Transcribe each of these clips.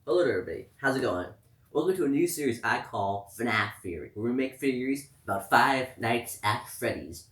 Hello there, everybody. How's it going? Welcome to a new series I call Fnaf Theory, where we make theories about Five Nights at Freddy's.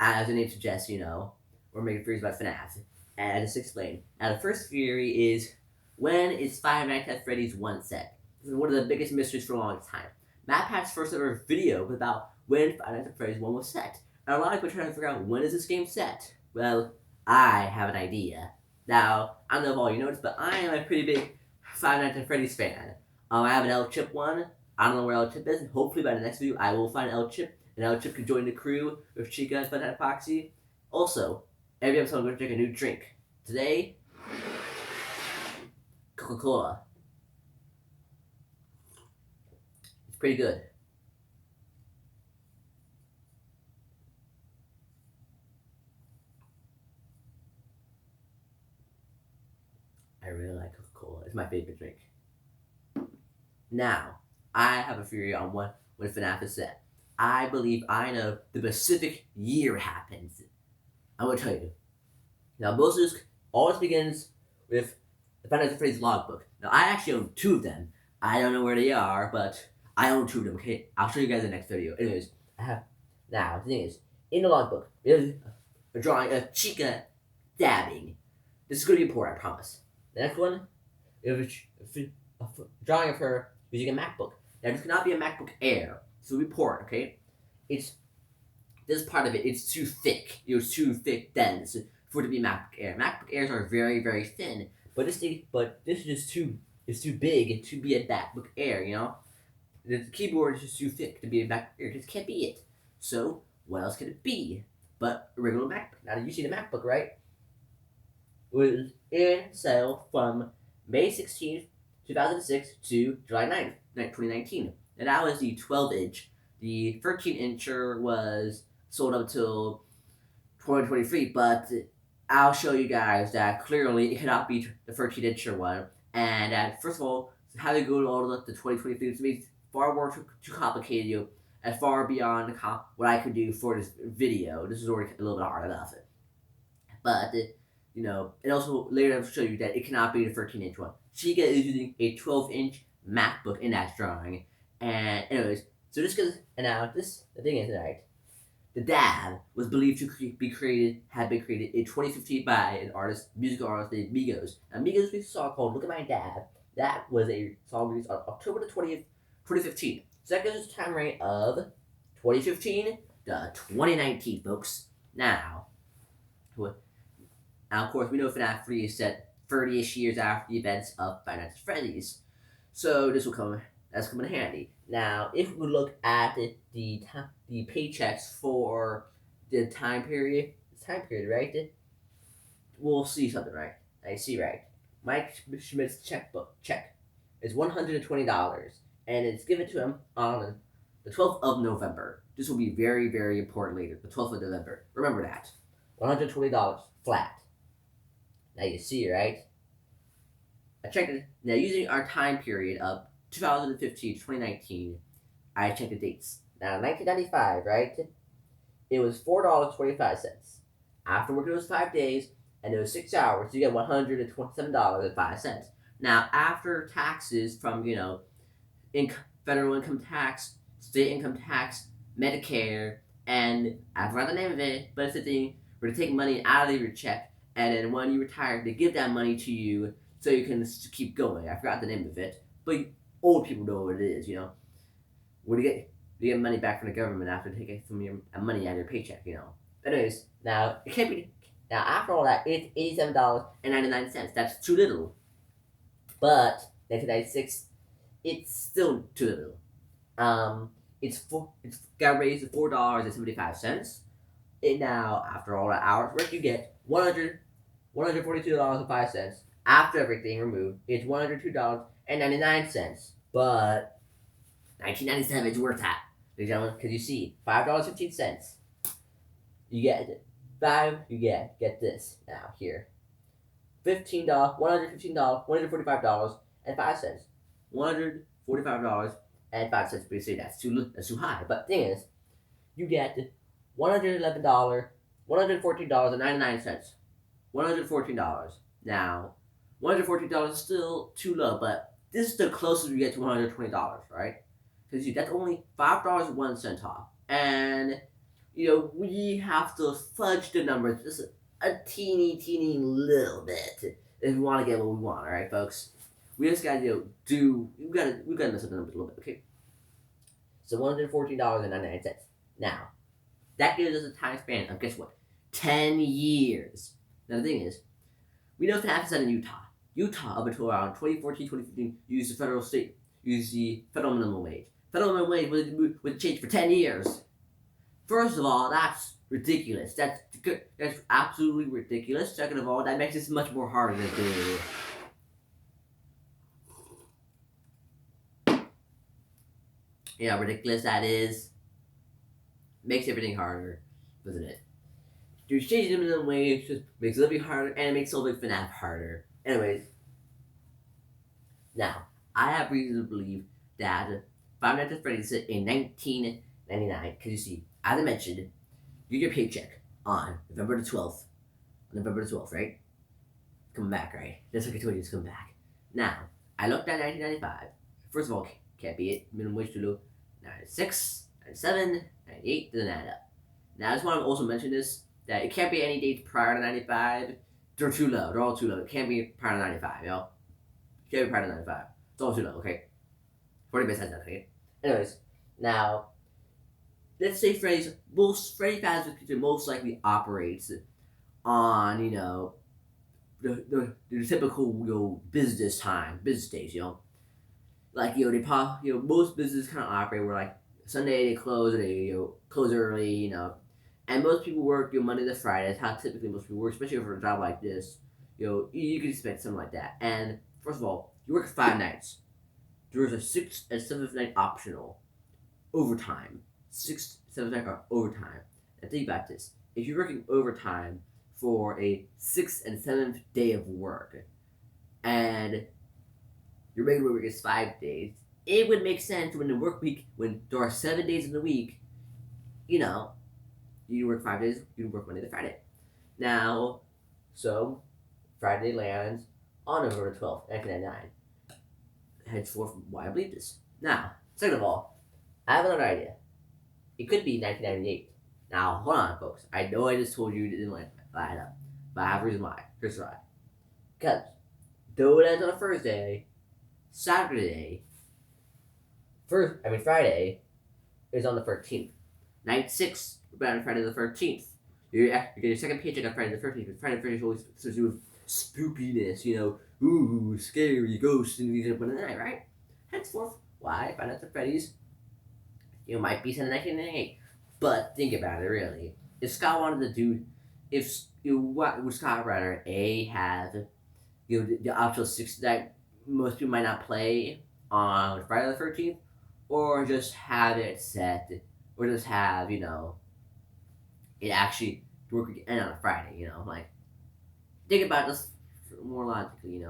As the name suggests, we're making theories about Fnaf. And I just explained. Now, the first theory is, when is Five Nights at Freddy's 1 set? This is one of the biggest mysteries for a long time. MatPat's first ever video was about when Five Nights at Freddy's 1 was set. And a lot of people are trying to figure out, when is this game set? Well, I have an idea. Now, I don't know if all you noticed, but I am a pretty big Five Nights at Freddy's fan. I have an L Chip one. I don't know where L Chip is. Hopefully by the next video I will find L Chip, and L Chip can join the crew with Chica and Fun Epoxy. Also, every episode I'm going to drink a new drink. Today, Coca-Cola. It's pretty good. I really like Coca-Cola. It's my favorite drink. Now, I have a theory on when FNAF is set. I believe I know the specific year it happens. I'm going to tell you. Now, most of this always begins with the Five Nights at Freddy's logbook. Now, I actually own two of them. I don't know where they are, but I own two of them, okay? I'll show you guys in the next video. Anyways, now, the thing is, in the logbook, there's a drawing of Chica dabbing. This is going to be important, I promise. The next one, is a drawing of her using a MacBook. Now, this cannot be a MacBook Air. So we pour it, okay? It's this part of it. It's too thick. It was too thick, dense for it to be MacBook Air. MacBook Airs are very, very thin. But this is just too. It's too big to be a MacBook Air. The keyboard is just too thick to be a MacBook Air. This can't be it. So what else could it be? But a regular MacBook. Now you see the MacBook, right? It was in sale from May 16th, 2006 to July 9th, 2019. And that was the 12-inch. The 13-incher was sold up until 2023, but I'll show you guys that clearly it cannot be the 13-incher one. And that, first of all, having to go all the way up to 2023 to me far more too complicated, and far beyond what I could do for this video. This is already a little bit hard enough. But, and also later I'll show you that it cannot be the 13-inch one. Chica is using a 12-inch MacBook in that drawing. And anyways, so just because, and now the thing is, right, the dab was believed to had been created in 2015 by an musical artist named Migos. Now Migos released a song called Look at My Dab. That was a song released on October the 20th, 2015. So that gives us a time rate of 2015 to 2019, folks. Now, of course, we know FNAF 3 is set 30-ish years after the events of Five Nights at Freddy's. So that's come in handy. Now, if we look at the paychecks for the time period, right? We'll see something, right? I see, right? Mike Schmidt's check is $120, and it's given to him on the 12th of November. This will be very, very important later. The 12th of November. Remember that. $120 flat. Now you see, right? I checked it. Now, using our time period of 2015 to 2019, I checked the dates. Now, 1995, right? It was $4.25. After working those 5 days and those 6 hours, you get $127.05. Now, after taxes from, federal income tax, state income tax, Medicare, and I forgot the name of it, but it's the thing where they take money out of your check, and then when you retire, they give that money to you so you can keep going. I forgot the name of it, but old people know what it is, Where you get money back from the government after taking some of your money out of your paycheck, Anyways, now it can't be. Now after all that, it's $87.99. That's too little. But 1996, it's still too little. It's got raised to $4.75. And now after all that hours work, you get $142.05. After everything removed, it's $102.99. But 1997 is worth that, ladies and gentlemen, because you see, $5.15. You get get this now here. $145.05. $145.05. But you say that's too high. But the thing is, you get $114.99. $114. Now, $114 is still too low, but This is the closest we get to $120, right? Because that's only $5.01 off, and we have to fudge the numbers just a teeny little bit if we want to get what we want. All right, folks. We just gotta we gotta mess up the numbers a little bit, okay? So $114.99. Now that gives us a time span of, guess what, 10 years. Now the thing is, we know Fnaf is set in Utah. Utah, up until around 2014, 2015, used the federal minimum wage. Federal minimum wage would change for 10 years. First of all, that's ridiculous. That's absolutely ridiculous. Second of all, that makes this much more harder to do. You know how ridiculous that is? Makes everything harder, doesn't it? Changing the minimum wage just makes living harder and it makes solving Fnaf harder. Anyways, now I have reason to believe that Five Nights at Freddy's in 1999, because you see, as I mentioned, you get your paycheck on November the 12th, right? Coming back, right? Just like I told you, it's coming back. Now, I looked at 1995. First of all, can't be it. Minimum wage too low. 96, 97, 98 doesn't add up. Now, I just want to also mention this, that it can't be any dates prior to 95. They're too low. They're all too low. It can't be prior to 95, It can't be prior to 95. It's all too low, okay? 40 besides that, okay? Anyways, now, let's say Freddy Fazbear's Pizza most likely operates on, the typical, business days, Like, most businesses kind of operate where, like, Sunday they close, or they, close early, and most people work, Monday to Friday. That's how typically most people work, especially for a job like this. You can expect something like that. And, first of all, you work 5 nights. There's a 6th and 7th night optional. Overtime. 6th, 7th night are overtime. And think about this. If you're working overtime for a 6th and 7th day of work, and your regular work is 5 days, it would make sense when there are 7 days in the week, you work 5 days, you work Monday to Friday. Now, so Friday lands on November 12th, 1999. Henceforth, why I believe this. Now, second of all, I have another idea. It could be 1998. Now, hold on, folks. I know I just told you it didn't line up, but I have a reason why. Here's why. Because though it ends on a Thursday, Friday is on the 13th. Night 6 will be on Friday the 13th. You get your second paycheck on Friday the 13th. Friday the 13th always associated with spookiness, ooh, scary ghosts in the night, right? Henceforth, why Five Nights at Freddy's, might be set in 1998. But think about it, really. If Scott wanted to do, would Scott rather have, the optional 6 that most people might not play on Friday the 13th, or just have it set, or just have, it actually work again on a Friday, like, think about this more logically,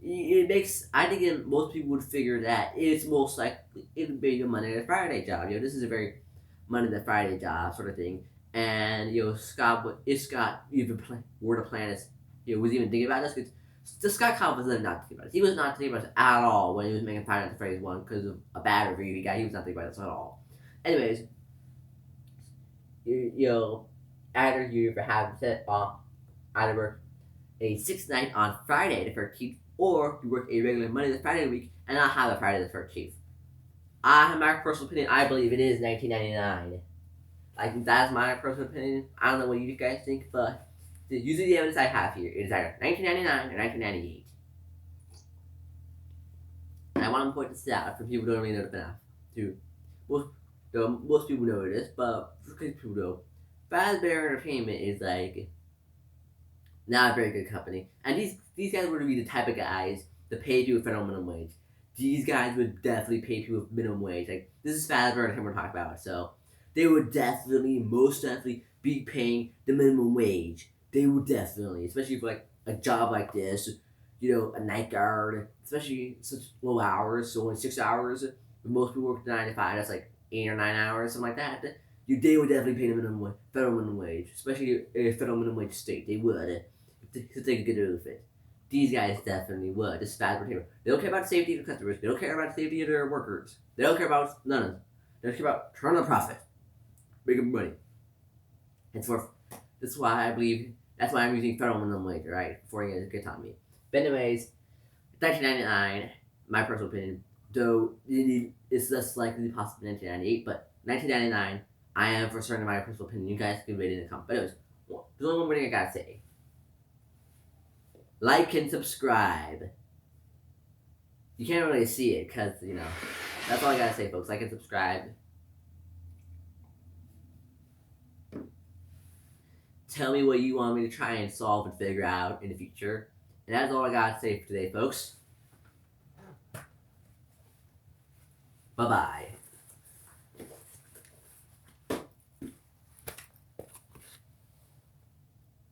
It makes, I think most people would figure that it's most likely it would be a Monday to Friday job. This is a very Monday to Friday job sort of thing. And if Scott even were to plan this, was even thinking about this, because Scott Collins was not thinking about this. He was not thinking about this at all when he was making Five Nights at Freddy's 1 because of a bad review he got. He was not thinking about this at all. Anyways, either you have set either work a 6th night on Friday the 13th, or you work a regular Monday to Friday week and not have a Friday the 13th. My personal opinion, I believe it is 1999. Like, that's my personal opinion. I don't know what you guys think, but using the evidence I have here, it is either 1999 or 1998. And I want to point this out for people who don't really know the FNAF, too. Most people know this, but for people don't. Fazbear Entertainment is not a very good company. And these guys were to be the type of guys to pay people federal minimum wage. These guys would definitely pay people minimum wage. This is Fazbear Entertainment we're talking about, so they would most definitely be paying the minimum wage. They would definitely, especially for a job like this, a night guard, especially such low hours, so only 6 hours. But most people work 9 to 5, that's 8 or 9 hours, something like that. They would definitely pay the federal minimum wage, especially a federal minimum wage state. They would, if they could get away with it. these guys definitely would. This fast food retailer. They don't care about the safety of the customers. They don't care about the safety of their workers. They don't care about none of them. They don't care about turning a profit, making money. Henceforth, this is why I believe that's why I'm using federal minimum wage, right? Before you guys get on me. But anyways, 1999, my personal opinion, though it's less likely possible 1998, but 1999, I am for certain my personal opinion. You guys can rate it in the comments. But anyways, there's only one more thing I gotta say. Like and subscribe. You can't really see it because, that's all I gotta say, folks. Like and subscribe. Tell me what you want me to try and solve and figure out in the future. And that's all I gotta say for today, folks. Bye-bye.